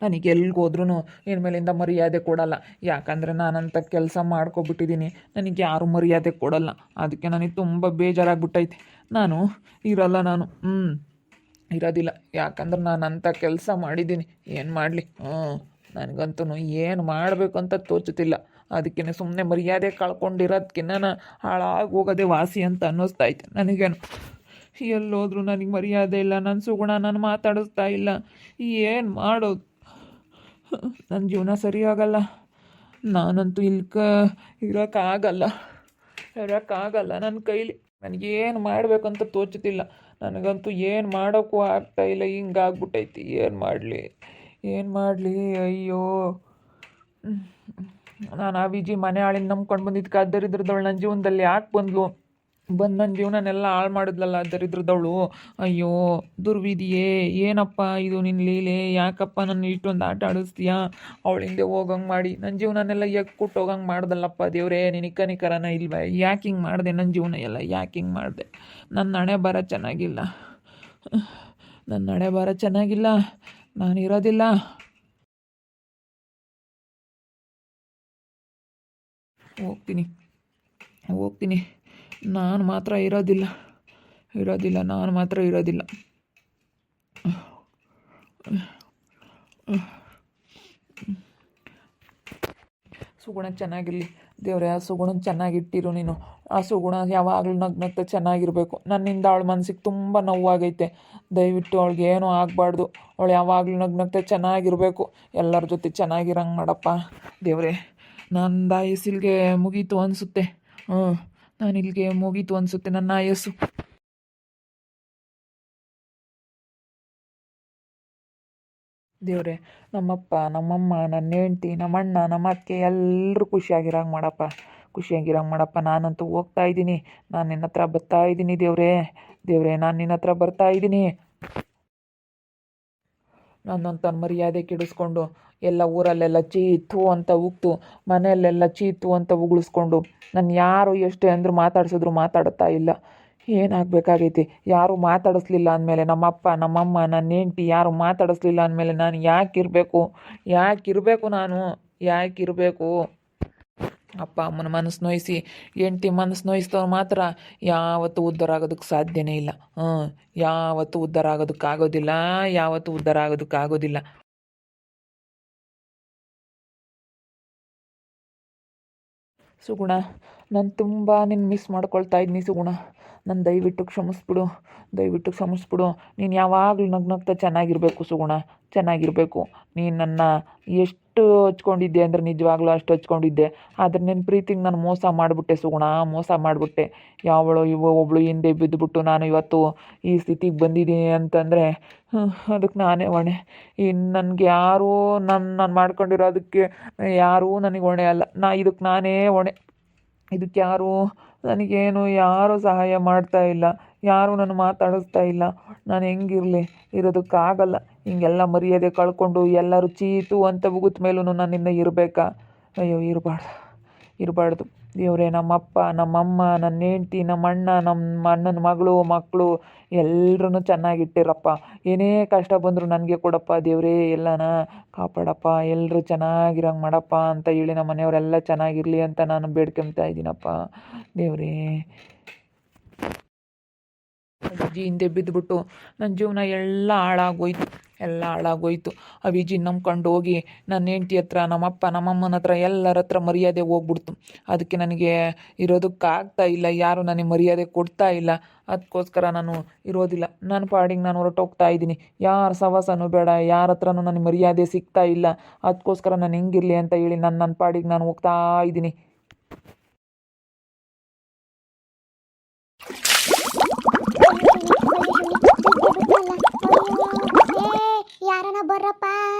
ನನಗೆ ಎಲ್ಲಿಗೆ ಹೋದ್ರೂ ಇನ್ಮೇಲಿಂದ ಮರ್ಯಾದೆ ಕೊಡಲ್ಲ. ಯಾಕಂದರೆ ನಾನಂತ ಕೆಲಸ ಮಾಡ್ಕೊಬಿಟ್ಟಿದ್ದೀನಿ, ನನಗೆ ಯಾರೂ ಮರ್ಯಾದೆ ಕೊಡಲ್ಲ. ಅದಕ್ಕೆ ನನಗೆ ತುಂಬ ಬೇಜಾರಾಗ್ಬಿಟ್ಟೈತೆ. ನಾನು ಇರಲ್ಲ, ನಾನು ಇರೋದಿಲ್ಲ. ಯಾಕಂದ್ರೆ ನಾನಂಥ ಕೆಲಸ ಮಾಡಿದ್ದೀನಿ. ಏನು ಮಾಡಲಿ, ನನಗಂತೂ ಏನು ಮಾಡಬೇಕು ಅಂತ ತೋಚುತ್ತಿಲ್ಲ. ಅದಕ್ಕೆ ಸುಮ್ಮನೆ ಮರ್ಯಾದೆ ಕಳ್ಕೊಂಡಿರೋದಕ್ಕಿನ್ನ ಹಾಳಾಗಿ ಹೋಗೋದೇ ವಾಸಿ ಅಂತ ಅನ್ನಿಸ್ತೈತೆ ನನಗೇನು. ಎಲ್ಲೋದ್ರೂ ನನಗೆ ಮರ್ಯಾದೆ ಇಲ್ಲ, ನನ್ನ ಸುಗುಣ ನಾನು ಮಾತಾಡಿಸ್ತಾ ಇಲ್ಲ. ಏನು ಮಾಡೋದು? ನನ್ನ ಜೀವನ ಸರಿಯಾಗಲ್ಲ. ನಾನಂತೂ ಇರೋಕ್ಕಾಗಲ್ಲ ನನ್ನ ಕೈಲಿ. ನನಗೇನು ಮಾಡಬೇಕಂತ ತೋಚುತ್ತಿಲ್ಲ. ನನಗಂತೂ ಏನು ಮಾಡೋಕ್ಕೂ ಆಗ್ತಾಯಿಲ್ಲ. ಹಿಂಗಾಗ್ಬಿಟ್ಟೈತಿ. ಏನು ಮಾಡಲಿ ಅಯ್ಯೋ. ನಾನು ಆ ವಿಜಿ ಮನೆ ಹಾಳಿನ ನಂಬ್ಕೊಂಡು ಬಂದಿದ್ದಕ್ಕೆ ಆ ದರಿದ್ರದವಳು ನನ್ನ ಜೀವನದಲ್ಲಿ ಯಾಕೆ ಬಂದು ನನ್ನ ಜೀವನನೆಲ್ಲ ಹಾಳು ಮಾಡಿದ್ಲಲ್ಲ ದರಿದ್ರದವಳು. ಅಯ್ಯೋ ದುರ್ವಿಧಿಯೇ, ಏನಪ್ಪ ಇದು ನಿನ್ನ ಲೀಲೆ? ಯಾಕಪ್ಪ ನನ್ನ ಇಷ್ಟೊಂದು ಆಟ ಆಡಿಸ್ತೀಯಾ? ಅವಳ ಹಿಂದೆ ಹೋಗಂಗೆ ಮಾಡಿ ನನ್ನ ಜೀವನನೆಲ್ಲ ಎಕ್ಕುಟ್ಟು ಹೋಗಂಗೆ ಮಾಡ್ದಲ್ಲಪ್ಪ ದೇವರೇ. ನಿನಗೆ ಕನಿಕರನ ಇಲ್ವ? ಯಾಕೆ ಹಿಂಗೆ ಮಾಡಿದೆ? ನನ್ನ ಜೀವನ ಎಲ್ಲ ಯಾಕೆ ಹಿಂಗೆ ಮಾಡಿದೆ? ನನ್ನ ಹಣೆ ಬರ ಚೆನ್ನಾಗಿಲ್ಲ, ನಾನು ಇರೋದಿಲ್ಲ. ಹೋಗ್ತೀನಿ. ನಾನು ಮಾತ್ರ ಇರೋದಿಲ್ಲ. ಸುಗುಣ ಚೆನ್ನಾಗಿರಲಿ ದೇವ್ರೆ. ಆ ಸುಗುಣ ಚೆನ್ನಾಗಿಟ್ಟಿರು ನೀನು. ಆ ಸುಗುಣ ಯಾವಾಗಲೂ ನಗ್ನಗ್ತಾ ಚೆನ್ನಾಗಿರಬೇಕು. ನನ್ನಿಂದ ಅವಳ ಮನಸ್ಸಿಗೆ ತುಂಬ ನೋವಾಗೈತೆ. ದಯವಿಟ್ಟು ಅವಳಿಗೆ ಏನೂ ಆಗಬಾರ್ದು. ಅವಳು ಯಾವಾಗಲೂ ನಗ್ನಗ್ತಾ ಚೆನ್ನಾಗಿರಬೇಕು. ಎಲ್ಲರ ಜೊತೆ ಚೆನ್ನಾಗಿರಂಗೆ ಮಾಡಪ್ಪ ದೇವ್ರೆ. ನನ್ನ ಆಯಸ್ಸು ಇಲ್ಲಿಗೆ ಮುಗೀತು ಅನಿಸುತ್ತೆ. ಇಲ್ಲಿಗೆ ಮುಗೀತು ಅನಿಸುತ್ತೆ ನನ್ನ ಆಯಸ್ಸು. ದೇವ್ರೆ, ನಮ್ಮಪ್ಪ, ನಮ್ಮಮ್ಮ, ನನ್ನ ಹೆಂಡ್ತಿ, ನಮ್ಮಣ್ಣ, ನಮ್ಮ ಅತ್ತೆ ಎಲ್ಲರೂ ಖುಷಿಯಾಗಿರಂಗೆ ಮಾಡಪ್ಪ. ನಾನಂತೂ ಹೋಗ್ತಾ ಇದ್ದೀನಿ. ನಾನು ನಿನ್ನ ಹತ್ರ ಬರ್ತಾ ಇದ್ದೀನಿ ದೇವ್ರೆ. ನಾನು ನಿನ್ನ ಹತ್ರ ಬರ್ತಾ ಇದ್ದೀನಿ. ನನ್ನಂತ ಮರ್ಯಾದೆ ಕೆಡಿಸ್ಕೊಂಡು ಎಲ್ಲ ಊರಲ್ಲೆಲ್ಲ ಚೀತು ಅಂತ ಉಗ್ತು, ಮನೆಯಲ್ಲೆಲ್ಲ ಚೀತು ಅಂತ ಉಗುಳಿಸ್ಕೊಂಡು ನಾನು ಯಾರು ಎಷ್ಟೇ ಅಂದರೂ ಮಾತಾಡ್ತಾ ಇಲ್ಲ. ಏನಾಗಬೇಕಾಗೈತಿ? ಯಾರೂ ಮಾತಾಡಿಸ್ಲಿಲ್ಲ ಅಂದಮೇಲೆ, ನಮ್ಮಪ್ಪ, ನಮ್ಮಮ್ಮ, ನನ್ನ ಹೆಂಡ್ತಿ ಯಾರು ಮಾತಾಡಿಸ್ಲಿಲ್ಲ ಅಂದಮೇಲೆ ನಾನು ಯಾಕಿರಬೇಕು? ಅಪ್ಪ ಅಮ್ಮನ ಮನಸ್ಸು ನೋಯಿಸಿ, ಹೆಂಡ್ತಿ ಮನಸ್ಸು ನೋಯಿಸಿದವ್ರು ಮಾತ್ರ ಯಾವತ್ತೂ ಉದ್ಧಾರ ಆಗೋದಕ್ಕೆ ಸಾಧ್ಯನೇ ಇಲ್ಲ. ಯಾವತ್ತೂ ಉದ್ಧಾರ ಆಗೋದಕ್ಕಾಗೋದಿಲ್ಲ. ಸುಗುಣ, ನಾನು ತುಂಬ ನಿನ್ನ ಮಿಸ್ ಮಾಡ್ಕೊಳ್ತಾ ಇದ್ದೀನಿ ಸುಗುಣ. ನಾನು ದಯವಿಟ್ಟು ಕ್ಷಮಿಸ್ಬಿಡು. ನೀನು ಯಾವಾಗಲೂ ನಗ್ನಗ್ತಾ ಚೆನ್ನಾಗಿರಬೇಕು ಸುಗುಣ, ಚೆನ್ನಾಗಿರಬೇಕು. ನೀನು ನನ್ನ ಎಷ್ಟು ಹಚ್ಕೊಂಡಿದ್ದೆ ಅಂದರೆ ನಿಜವಾಗ್ಲೂ ಅಷ್ಟು ಹಚ್ಕೊಂಡಿದ್ದೆ. ಆದರೆ ನಿನ್ನ ಪ್ರೀತಿಗೆ ನಾನು ಮೋಸ ಮಾಡಿಬಿಟ್ಟೆ ಸುಗುಣ, ಒಬ್ಬಳು ಹಿಂದೆ ಬಿದ್ದುಬಿಟ್ಟು ನಾನು ಇವತ್ತು ಈ ಸ್ಥಿತಿಗೆ ಬಂದಿದ್ದೀನಿ ಅಂತಂದರೆ ಅದಕ್ಕೆ ನಾನೇ ಹೊಣೆ. ಇನ್ನು ನನಗೆ ಯಾರೂ ನಾನು ಮಾಡ್ಕೊಂಡಿರೋದಕ್ಕೆ ಯಾರೂ ನನಗೆ ಹೊಣೆ ಅಲ್ಲ. ಇದಕ್ಕೆ ನಾನೇ ಹೊಣೆ. ಇದಕ್ಕೆ ಯಾರೂ ಸಹಾಯ ಮಾಡ್ತಾ ಇಲ್ಲ, ಯಾರೂ ನಾನು ಮಾತಾಡಿಸ್ತಾ ಇಲ್ಲ. ನಾನು ಹೆಂಗಿರಲಿ? ಇರೋದಕ್ಕಾಗಲ್ಲ. ಹಿಂಗೆಲ್ಲ ಮರ್ಯಾದೆ ಕಳ್ಕೊಂಡು ಎಲ್ಲರೂ ಚೀತು ಅಂತ ಉಗಿದ ಮೇಲೂ ನನ್ನಿಂದ ಇರಬೇಕಾ? ಅಯ್ಯೋ, ಇರಬಾರ್ದು ದೇವರೇ. ನಮ್ಮಪ್ಪ, ನಮ್ಮಮ್ಮ, ನನ್ನ ಹೆಂಡ್ತಿ, ನಮ್ಮಣ್ಣ, ನಮ್ಮ ಅಣ್ಣನ ಮಕ್ಕಳು ಎಲ್ಲರೂ ಚೆನ್ನಾಗಿಟ್ಟಿರಪ್ಪ. ಏನೇ ಕಷ್ಟ ಬಂದರೂ ನನಗೆ ಕೊಡಪ್ಪ ದೇವರೇ. ಎಲ್ಲನ ಕಾಪಾಡಪ್ಪ, ಎಲ್ಲರೂ ಚೆನ್ನಾಗಿರಂಗೆ ಮಾಡಪ್ಪ ಅಂತ ಹೇಳಿ ನಮ್ಮ ಮನೆಯವರೆಲ್ಲ ಚೆನ್ನಾಗಿರಲಿ ಅಂತ ನಾನು ಬೇಡ್ಕೊತಾ ಇದ್ದೀನಪ್ಪ ದೇವರೇ. ವಿಜಿ ಹಿಂದೆ ಬಿದ್ದುಬಿಟ್ಟು ನನ್ನ ಜೀವನ ಎಲ್ಲ ಹಾಳಾಗೋಯ್ತು. ಆ ವಿಜಿ ನಂಬ್ಕೊಂಡು ಹೋಗಿ ನನ್ನ ಹೆಂಡ್ತಿ ಹತ್ರ, ನಮ್ಮಪ್ಪ, ನಮ್ಮಮ್ಮನ ಹತ್ರ, ಎಲ್ಲರ ಹತ್ರ ಮರ್ಯಾದೆ ಹೋಗ್ಬಿಡ್ತು. ಅದಕ್ಕೆ ನನಗೆ ಇರೋದಕ್ಕಾಗ್ತಾ ಇಲ್ಲ. ಯಾರು ನನಗೆ ಮರ್ಯಾದೆ ಕೊಡ್ತಾ ಇಲ್ಲ. ಅದಕ್ಕೋಸ್ಕರ ನಾನು ಇರೋದಿಲ್ಲ. ನನ್ನ ಪಾಡಿಗೆ ನಾನು ಹೊರಟೋಗ್ತಾ ಇದ್ದೀನಿ. ಯಾರ ಸವಾಸನೂ ಬೇಡ, ಯಾರ ಹತ್ರನೂ ನನಗೆ ಮರ್ಯಾದೆ ಸಿಗ್ತಾ ಇಲ್ಲ. ಅದಕ್ಕೋಸ್ಕರ ನಾನು ಹೆಂಗಿರಲಿ ಅಂತ ಹೇಳಿ ನನ್ನ ಪಾಡಿಗೆ ನಾನು ಹೋಗ್ತಾ ಇದ್ದೀನಿ. ಯಾರನ ಬರ್ರಪ್ಪ,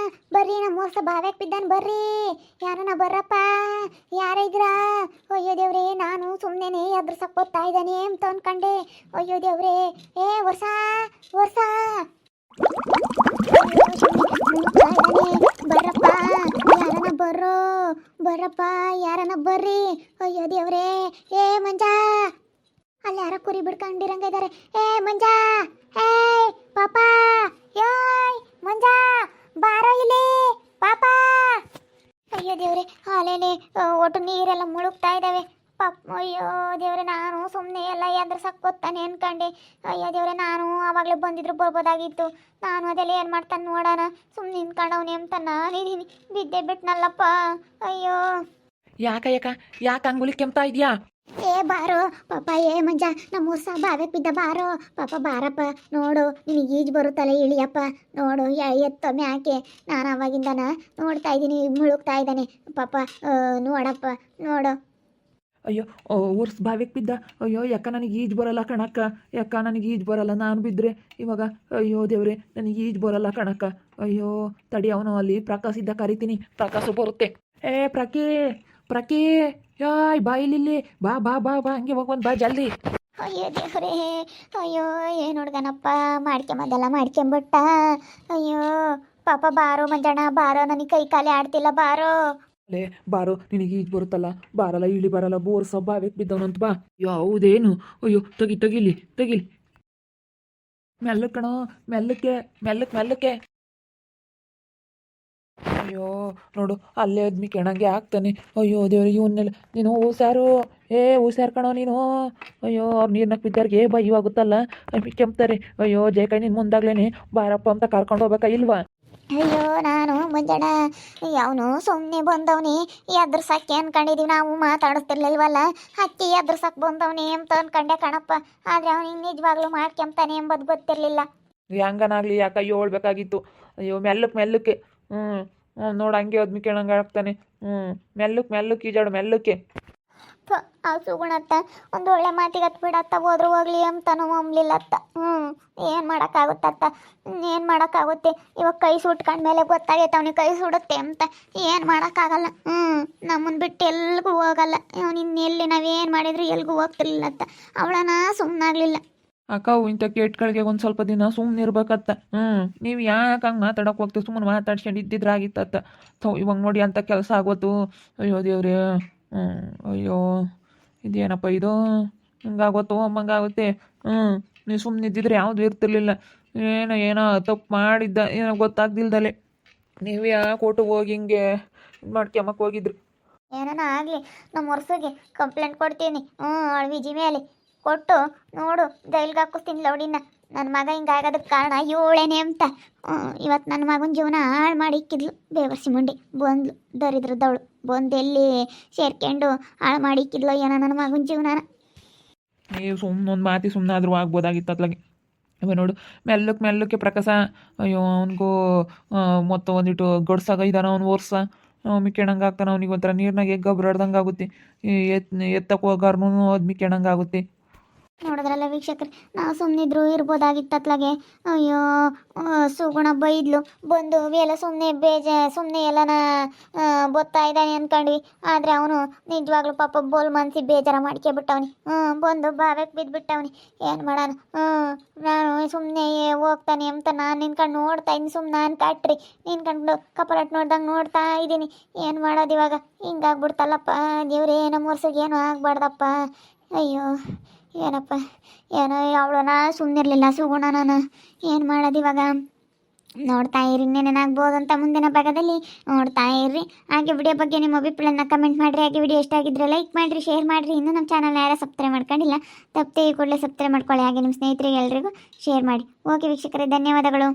ಬರ್ರಿ. ನಮ್ಮ ಮೋಸ ಬಾವ್ಯಾಕ್ ಬಿದ್ದಾನ, ಬರ್ರಿ. ಯಾರನ ಬರ್ರಪ್ಪ, ಯಾರಿದ್ರ? ಅಯ್ಯೋ ದೇವ್ರೆ, ನಾನು ಸುಮ್ಮನೆ ಎದುರ್ಸಕ್ ಬರ್ತಾ ಇದ್ದಾನೆ ಅಂತ ಅನ್ಕಂಡೆ. ಅಯ್ಯೋ ದೇವ್ರೆ, ವರ್ಷ ಬರ್ರಪ್ಪ, ಯಾರನ ಬರ್ರಿ. ಅಯ್ಯೋ ದೇವ್ರೆ, ಮಂಜ, ಅಲ್ಲಿ ಯಾರ ಕುರಿ ಬಿಡ್ಕೊಂಡಿರಂಗ ಇದ್ದಾರೆ. ಮಂಜ, ಪಾಪ, ಯೋಯ್ ಮಂಜ, ಬಾರೋ ಇಲ್ಲಿ. ಪಾಪ ಅಯ್ಯೋ ದೇವ್ರೆ ಅಲೇಲೆ ಒಟ್ಟು ನೀರೆಲ್ಲ ಮುಳುಗ್ತಾ ಇದ್ದಾವೆ ಪಾಪ ಅಯ್ಯೋ ದೇವ್ರೆ ನಾನು ಸುಮ್ಮನೆ ಎಲ್ಲ ಎದ್ರಸಕ್ಕೆ ಗೊತ್ತಾನೆ ಅನ್ಕಂಡೆ ಅಯ್ಯೋ ದೇವ್ರೆ ನಾನು ಆವಾಗಲೇ ಬಂದಿದ್ರು ಬರ್ಬೋದಾಗಿತ್ತು ನಾನು ಅದೆಲ್ಲ ಏನು ಮಾಡ್ತಾನೆ ನೋಡೋಣ ಸುಮ್ಮನೆ ನಿಂತ್ಕೊಂಡವನೇ ಅಂತ ನಾನಿದ್ದೀನಿ ಬಿದ್ದೆ ಬಿಟ್ನಲ್ಲಪ್ಪ ಅಯ್ಯೋ ಯಾಕೆ ಅಂಗುಲಿ ಕೆಮ್ತಾ ಇದೆಯಾ? ಏ ಬಾರೋ ಪಾಪ ಏ ಮಂಜ ನಮ್ಮ ಊರ್ ಸಹ ಬಾವೆ ಬಿದ್ದ ಬಾರೋ ಪಾಪ ಬಾರಪ್ಪ ನೋಡು ನಿನಗೆ ಈಜು ಬರುತ್ತಲ್ಲ ಇಳಿಯಪ್ಪ ನೋಡು ಎತ್ತೋ ಮ್ಯಾಕೆ ನಾನು ಅವಾಗಿಂದನ ನೋಡ್ತಾ ಇದ್ದೀನಿ ಮುಳುಗ್ತಾ ಇದ್ದಾನೆ ಪಾಪ ನೋಡಪ್ಪ ನೋಡು ಅಯ್ಯೋ ಊರ್ಸ್ ಬಾವಿಗೆ ಬಿದ್ದ. ಅಯ್ಯೋ ಯಾಕ ನನಗೆ ಈಜು ಬರಲ್ಲ ಕಣಕ್ಕ, ಯಾಕ ನನಗೆ ಈಜು ಬರಲ್ಲ, ನಾನು ಬಿದ್ದರೆ ಇವಾಗ ಅಯ್ಯೋ ದೇವ್ರೆ ನನಗೆ ಈಜು ಬರಲ್ಲ ಕಣಕ್ಕ. ಅಯ್ಯೋ ತಡಿ ಅವನು ಅಲ್ಲಿ ಪ್ರಕಾಶ್ ಇದ್ದ ಕರಿತೀನಿ, ಪ್ರಕಾಶು ಬರುತ್ತೆ. ಏ ಪ್ರಕೇ ಯಾಯ್ ಬಾ ಇಲ್ಲಿ ಬಾ ಬಾ ಬಾ ಬಾ ಹಂಗೆ ಹೋಗ್ಬಂದು ಬಾ ಜಲ್ದಿ. ಅಯ್ಯೋ ದೇವ್ರೇ ಅಯ್ಯೋ ಏನು ಹುಡ್ಗನಪ್ಪ ಮಾಡ್ಕೊಂಬದೆಲ್ಲ ಮಾಡ್ಕೊಂಬಿಟ್ಟ. ಅಯ್ಯೋ ಪಾಪ ಬಾರೋ ಮಂಜಣ್ಣ ಬಾರೋ ನನಗೆ ಕೈ ಕಾಲೇ ಆಡ್ತಿಲ್ಲ ಬಾರೋ. ಲೇ ಬಾರೋ ನಿನಗೆ ಈಜು ಬರುತ್ತಲ್ಲ, ಬಾರಲ್ಲ ಇಳಿ ಬರಲ್ಲ, ಬೋರ್ ಸಹ ಬಾವಿಗೆ ಬಿದ್ದವನಂತ ಬಾ. ಯಾವುದೇನು ಅಯ್ಯೋ ತೆಗಿಲಿ ಮೆಲ್ಲಕ್ಕೆ ಕಣೋ, ಮೆಲ್ಲಕ್ಕೆ. ಅಯ್ಯೋ ನೋಡು ಅಲ್ಲೇ ಅದ್ಮಿ ಕೆಣಂಗೆ ಆಗ್ತಾನೆ. ಅಯ್ಯೋ ದೇವ್ರೆ ಇವನ್ನೆಲ್ಲ ನೀನು ಹುಷಾರು ಕಣೋ ನೀನು. ಅಯ್ಯೋ ಅವ್ರು ನೀರ್ನಾಗ ಬಿದ್ದಾರ್ಗೆ ಭಯವಾಗುತ್ತಲ್ಲ, ಕೆಮ್ತಾರೆ. ಅಯ್ಯೋ ಜಯಕಾಯಿ ನಿನ್ನ ಮುಂದಾಗ್ಲೇನೆ ಬಾರಪ್ಪ ಅಂತ ಕರ್ಕೊಂಡು ಹೋಗ್ಬೇಕಾ ಇಲ್ವಾ? ಅಯ್ಯೋ ನಾನು ಮಂಜಣ್ಣ ಅವನು ಸುಮ್ಮನೆ ಬಂದವನಿ ಎದ್ರಸಕ್ಕೆ ಅನ್ಕೊಂಡಿದೀವಿ, ನಾವು ಮಾತಾಡಿಸ್ತಿರ್ಲಿಲ್ವಲ್ಲ ಹಕ್ಕಿ ಎದ್ರಸಕ್ಕೆ ಬಂದವನಿ ಅಂತ ಅನ್ಕೊಂಡೆ ಕಣಪ್ಪ. ಆದರೆ ಅವನಿಗೆ ನಿಜವಾಗ್ಲೂ ಮಾಡ್ಕೊಂತಾನೆ ಎಂಬುದು ಗೊತ್ತಿರಲಿಲ್ಲ. ಹೆಂಗನಾಗ್ಲಿ ಯಾಕ ಹೇಳ್ಬೇಕಾಗಿತ್ತು. ಅಯ್ಯೋ ಮೆಲ್ಲಕ್ಕೆ ನೋಡು ಹಂಗೆ ಅದ್ಮಿ ಕೆಣಂಗೆ ಆಗ್ತಾನೆ. ಮೆಲ್ಲಕ್ಕೆ ಈಜಾಡು ಮೆಲ್ಲಕ್ಕೆ. ಆ ಸುಗುಣತ್ತ ಒಂದು ಒಳ್ಳೆ ಮಾತಿಗೆ ಹತ್ಬಿಡತ್ತ ಹೋದ್ರು ಹೋಗ್ಲಿ ಅಂತನೂ ಅಂಬ್ಲಿಲ್ಲತ್ತ. ಏನು ಮಾಡೋಕ್ಕಾಗುತ್ತತ್ತ, ಏನು ಮಾಡೋಕ್ಕಾಗುತ್ತೆ. ಇವಾಗ ಕೈ ಸುಟ್ಕೊಂಡ್ಮೇಲೆ ಗೊತ್ತಾಗೈತೆ ಅವನಿಗೆ ಕೈ ಸುಡುತ್ತೆ ಅಂತ. ಏನು ಮಾಡೋಕ್ಕಾಗಲ್ಲ. ನಮ್ಮನ್ನು ಬಿಟ್ಟು ಎಲ್ಗೂ ಹೋಗಲ್ಲ ಅವನು. ಇನ್ನೆಲ್ಲಿ ನಾವೇನು ಮಾಡಿದ್ರು ಎಲ್ಗೂ ಹೋಗ್ತಿರ್ಲಿಲ್ಲತ್ತ. ಅವಳನ ಸುಮ್ಮನಾಗಲಿಲ್ಲ. ಅಕ್ಕವು ಇಂಥ ಕೇಟ್ಗಳಿಗೆ ಒಂದು ಸ್ವಲ್ಪ ದಿನ ಸುಮ್ಮನೆ ಇರ್ಬೇಕತ್ತ. ನೀವು ಯಾಕೆ ಹಂಗೆ ಮಾತಾಡೋಕೆ ಹೋಗ್ತೀವಿ, ಸುಮ್ಮನೆ ಮಾತಾಡ್ಸ್ಕೊಂಡು ಇದ್ದಿದ್ರಾಗಿತ್ತತ್ತ. ಇವಾಗ ನೋಡಿ ಅಂಥ ಕೆಲಸ ಆಗೋತು. ಅಯ್ಯೋ ದೇವ್ರೇ ಅಯ್ಯೋ ಇದೇನಪ್ಪ ಇದು ಹಿಂಗಾಗೋತು ಹಂಗಾಗುತ್ತೆ. ನೀವು ಸುಮ್ಮನೆ ಇದ್ದಿದ್ರೆ ಯಾವುದೂ ಇರ್ತಿರ್ಲಿಲ್ಲ. ಏನೋ ತಪ್ಪು ಮಾಡಿದ್ದ ಏನೋ ಗೊತ್ತಾಗ್ದಿಲ್ದಲೆ ನೀವು ಯಾಕೆ ಕೊಟ್ಟು ಹೋಗಿ ಹಿಂಗೆ ಮಾಡ್ಕೊಂಬಕ್ಕೆ ಹೋಗಿದ್ರಿ. ಏನಾನ ಆಗಲಿ ನಮ್ಮ ವರ್ಷಗೆ ಕಂಪ್ಲೇಂಟ್ ಕೊಡ್ತೀನಿ. ವಿಜಿ ಮೇಲೆ ಕೊಟ್ಟು ನೋಡು ಜೈಲ್ಗೆ ಹಾಕಿಸ್ತೀನಿ ಲೌಡಿನ. ನನ್ನ ಮಗ ಹಿಂಗಾಗೋದಕ್ಕೆ ಕಾರಣ ಇವಳೇನೆ ಅಂತ. ಇವತ್ತು ನನ್ನ ಮಗನ ಜೀವನ ಹಾಳು ಮಾಡಿ ಇಕ್ಕಿದ್ಲು ಬೇವರ್ಸಿ ಮುಂಡಿ ಬಂದ್ಲು ದರಿದ್ರದವಳು ಬಂದು ಎಲ್ಲಿ ಸೇರ್ಕೊಂಡು ಹಾಳು ಮಾಡಿ ಇಕ್ಕಿದ್ಲು ಏನೋ ನನ್ನ ಮಗನ ಜೀವನ. ನೀವು ಒಂದು ಮಾತಿ ಸುಮ್ಮನಾದ್ರೂ ಆಗ್ಬೋದಾಗಿತ್ತು ಅತ್ಲಾಗೆ. ಇವ ನೋಡು ಮೆಲ್ಲಕ್ಕೆ ಪ್ರಕಾಶ. ಅಯ್ಯೋ ಅವನಿಗೂ ಮೊತ್ತ ಒಂದಿಟ್ಟು ಗಡ್ಸಾಗ ಇದ್ದಾನ ಅವ್ನು ವರ್ಷ ಮಿಕ್ಕೆಣಂಗೆ ಆಗ್ತಾನೆ. ಅವ್ನಿಗೆ ಒಂಥರ ನೀರ್ನಾಗ ಎಗ್ ಗೊಬ್ಬರ ಆಗುತ್ತೆ. ಎತ್ತಕ್ಕೆ ಹೋಗಾರ್ನು ಅದು ಮಿಕ್ಕೆಣಂಗೆ ಆಗುತ್ತೆ. ನೋಡಿದ್ರಲ್ಲ ವೀಕ್ಷಕರು, ನಾವು ಸುಮ್ಮನಿದ್ರು ಇರ್ಬೋದಾಗಿತ್ತು ಅತ್ಲಾಗೆ. ಅಯ್ಯೋ ಸುಗುಣ ಬೈದ್ಲು ಬಂದು ಎಲ್ಲ ಸುಮ್ಮನೆ ಎಲ್ಲನ ಬೊತ್ತಾ ಇದ್ದಾನೆ ಅಂದ್ಕೊಂಡ್ವಿ. ಆದರೆ ಅವನು ನಿಜವಾಗ್ಲೂ ಪಾಪ ಬೋಲ್ ಮನ್ಸಿ ಬೇಜಾರ ಮಾಡ್ಕೊಬಿಟ್ಟವನಿ. ಬಂದು ಬಾವೆಗೆ ಬಿದ್ದುಬಿಟ್ಟವನಿ. ಏನು ಮಾಡೋಣ. ನಾನು ಸುಮ್ಮನೆ ಹೋಗ್ತಾನೆ ಅಂತ ನಾನು ನಿನ್ಕೊಂಡು ನೋಡ್ತಾ ಇದ್ದೀನಿ. ಸುಮ್ಮನೆ ನಾನು ಕಾಟ್ರಿ ನಿನ್ಕೊಂಡು ಕಪಲಟ್ ನೋಡ್ದಂಗೆ ನೋಡ್ತಾ ಇದ್ದೀನಿ. ಏನು ಮಾಡೋದು ಇವಾಗ? ಹಿಂಗಾಗ್ಬಿಡ್ತಲ್ಲಪ್ಪ ದೇವ್ರೇ, ನಮ್ಮ ವರ್ಷಕ್ಕೆ ಏನೂ ಆಗ್ಬಾರ್ದಪ್ಪ. ಅಯ್ಯೋ ಏನಪ್ಪ ಏನೋ ಅವಳನ ಸುಮ್ಮನಿರಲಿಲ್ಲ ಸುಗುಣ. ನಾನು ಏನು ಮಾಡೋದು ಇವಾಗ? ನೋಡ್ತಾ ಇರಿ, ಇನ್ನೇನೇನಾಗ್ಬೋದು ಅಂತ ಮುಂದಿನ ಭಾಗದಲ್ಲಿ ನೋಡ್ತಾ ಇರ್ರಿ. ಹಾಗೆ ವಿಡಿಯೋ ಬಗ್ಗೆ ನಿಮ್ಮ ಅಭಿಪ್ರಾಯನ ಕಮೆಂಟ್ ಮಾಡಿರಿ. ಹಾಗೆ ವಿಡಿಯೋ ಇಷ್ಟ ಆಗಿದ್ರೆ ಲೈಕ್ ಮಾಡಿರಿ, ಶೇರ್ ಮಾಡಿರಿ. ಇನ್ನೂ ನಮ್ಮ ಚಾನಲ್ ಯಾರು ಸಬ್ಸ್ಕ್ರೈಬ್ ಮಾಡ್ಕೊಂಡಿಲ್ಲ ತಪ್ಪದೆ ಈ ಕೂಡಲೇ ಸಬ್ಸ್ಕ್ರೈಬ್ ಮಾಡ್ಕೊಳ್ಳಿ. ಹಾಗೆ ನಿಮ್ಮ ಸ್ನೇಹಿತರಿಗೆ ಎಲ್ರಿಗೂ ಶೇರ್ ಮಾಡಿ. ಓಕೆ ವೀಕ್ಷಕರೇ, ಧನ್ಯವಾದಗಳು.